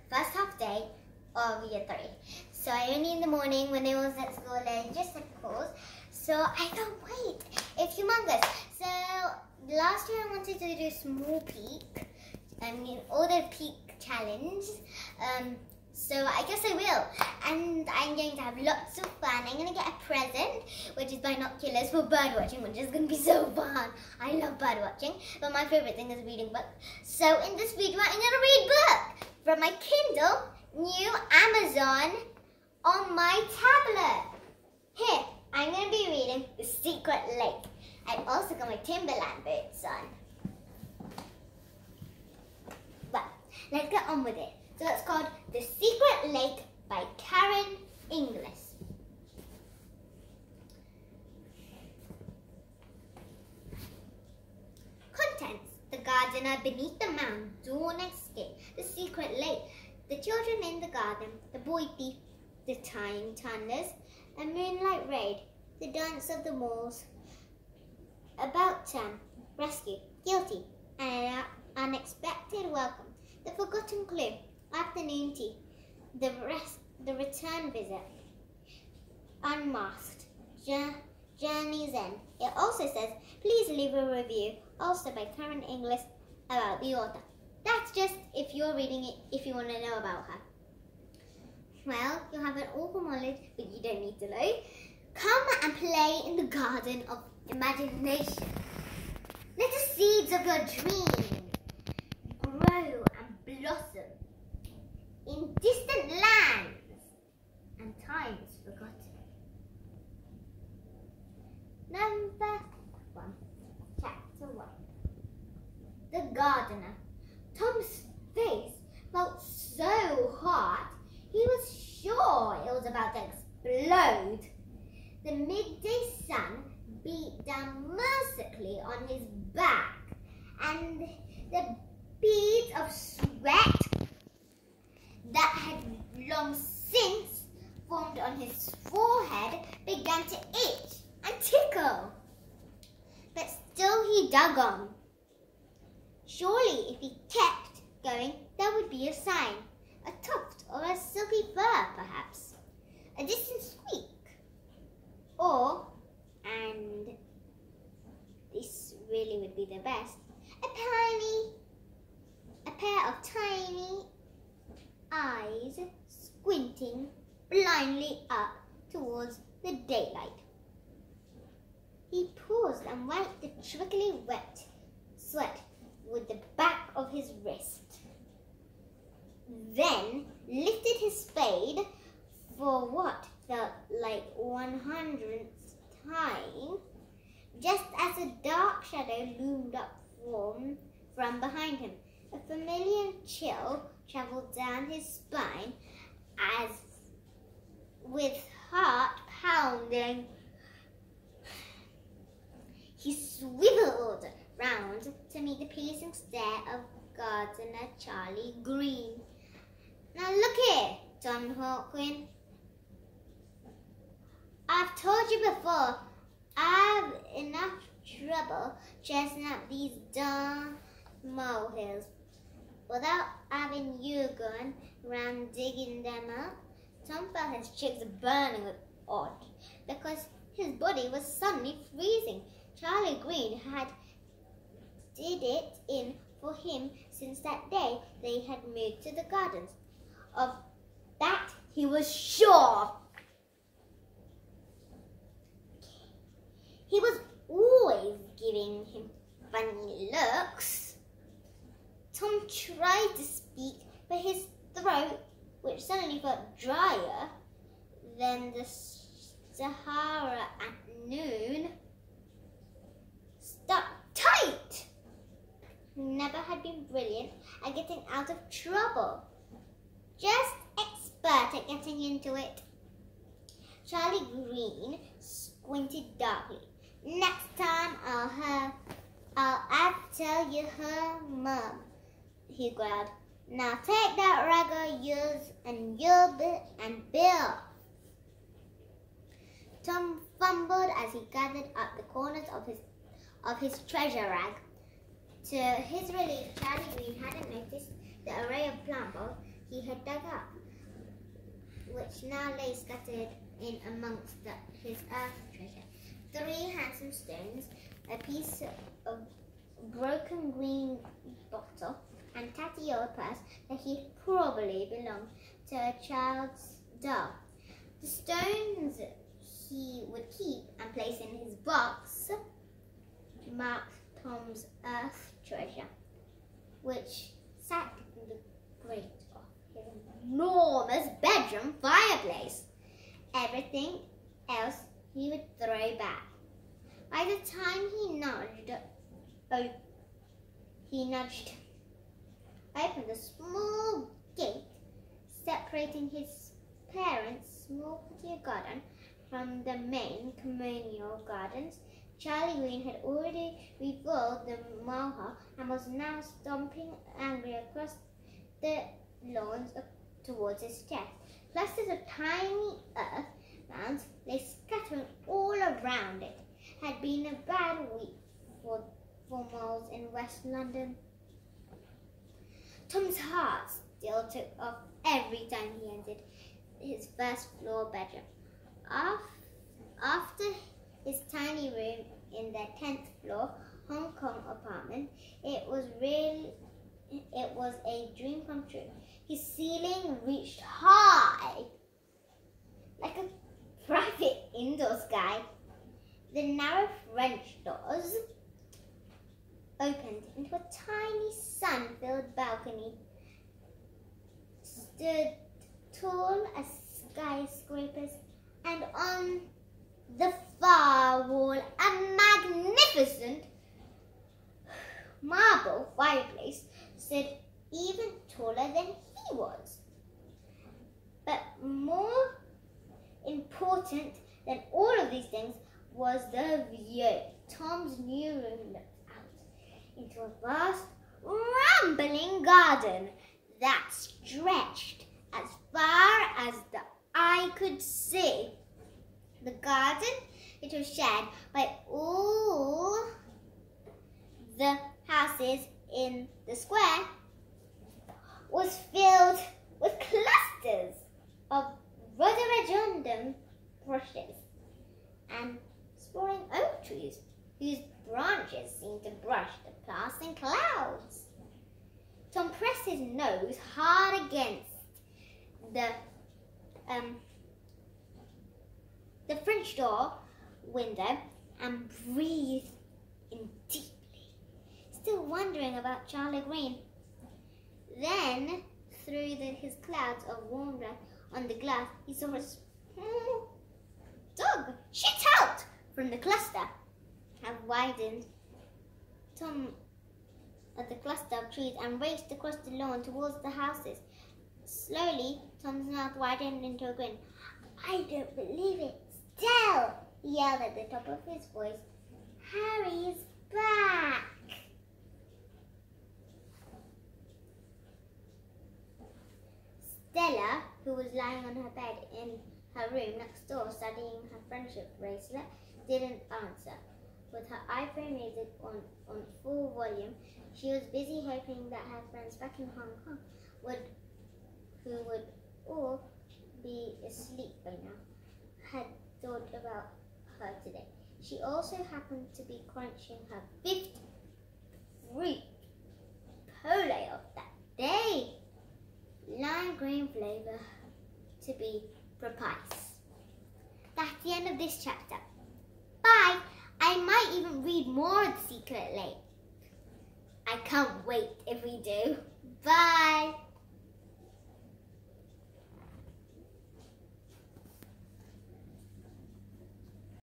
first half day of year 3. So I only in the morning when I was at school and just at the course. So I can't wait. It's humongous. So last year I wanted to do small peak. I mean all the peak challenge. So I guess I will. And I'm going to have lots of fun. I'm going to get a present, which is binoculars for bird watching, which is going to be so fun. I love bird watching, but my favourite thing is reading books. So in this video, I'm going to read book from my Kindle, new Amazon, on my tablet. Here, I'm going to be reading The Secret Lake. I've also got my Timberland boots on. But let's get on with it. So it's called The Secret Lake by Karen Inglis. Contents: the gardener beneath the mound, dawn escape, the secret lake, the children in the garden, the boy thief, the time turners, a moonlight raid, the dance of the moors, about town, rescue, guilty, an unexpected welcome, the forgotten clue, afternoon tea, the return visit, unmasked, journey's end. It also says, please leave a review, also by Karen Inglis, about the author. That's just if you're reading it, if you want to know about her. Well, you have an awful knowledge, but you don't need to know. Come and play in the garden of imagination. Let the seeds of your dreams grow and blossom in distant lands and times forgotten. Number 1, Chapter 1. The Gardener. Tom's face felt so hot, he was sure it was about to explode. The midday sun beat down mercilessly on his back, and the beads of sweat that had long since formed on his forehead began to itch and tickle. But still he dug on. Surely if he kept going, there would be a sign, a tuft or a silky fur perhaps, a distant squeak, or, and this really would be the best, a pair of tiny eyes squinting blindly up towards the daylight. He paused and wiped the trickly wet sweat with the back of his wrist, then lifted his spade for what felt like 100th time, just as a dark shadow loomed up from behind him. A familiar chill travelled down his spine as, with heart pounding, he swiveled round to meet the piercing stare of Gardener Charlie Green. Now look here, Tom Hawkwind. I've told you before, I've enough trouble chasing up these darn molehills without having you going around digging them up. Tom felt his cheeks burning with odd because his body was suddenly freezing. Charlie Green had did it in for him since that day they had moved to the gardens. Of that he was sure. He was always giving him funny looks. Tom tried to speak, but his throat, which suddenly felt drier than the Sahara at noon, stuck tight. He never had been brilliant at getting out of trouble, just expert at getting into it. Charlie Green squinted darkly. Next time I'll have to tell you her mum, he growled. Now take that rag of yours and Bill. Tom fumbled as he gathered up the corners of his treasure rag. To his relief, Charlie Green hadn't noticed the array of plant pots he had dug up, which now lay scattered in amongst his earth treasure. 3 handsome stones, a piece of broken green bottle, and tatty old purse that he probably belonged to a child's doll. The stones he would keep and place in his box marked Tom's earth treasure, which sat in the grate of his enormous bedroom fireplace. Everything else he would throw back. By the time he opened the small gate separating his parents' small patio garden from the main communal gardens, Charlie Green had already revealed the molehill and was now stomping angry across the lawns towards his chest. Clusters of tiny earth mounds lay scattering all around it. Had been a bad week for moles in West London. Tom's heart still took off every time he entered his first floor bedroom. After his tiny room in their 10th floor Hong Kong apartment, it was a dream come true. His ceiling reached high, like a private indoor sky. The narrow French doors opened into a tiny sun-filled balcony, stood tall as skyscrapers, and on the far wall a magnificent marble fireplace stood even taller than he was. But more important than all of these things was the view. Tom's new room looked out into a vast, rambling garden that stretched as far as the eye could see. The garden, which was shared by all the houses in the square, was filled with clusters of rhododendron bushes and sprawling oak trees whose branches seemed to brush the passing clouds. Tom pressed his nose hard against the French door window and breathed in deeply, still wondering about Charlie Green. Then, through his clouds of warm light on the glass, he saw a small dog shoot out from the cluster and widened Tom at the cluster of trees and raced across the lawn towards the houses. Slowly, Tom's mouth widened into a grin. "I don't believe it. Still," he yelled at the top of his voice, "Harry's back!" Stella, who was lying on her bed in her room next door studying her friendship bracelet, didn't answer. With her iPhone music on full volume, she was busy hoping that her friends back in Hong Kong who would all be asleep by now, had thought about her today. She also happened to be crunching her 5th fruit pole of that day. Lime green flavour to be precise. That's the end of this chapter. Bye! I might even read more of The Secret later. I can't wait if we do. Bye!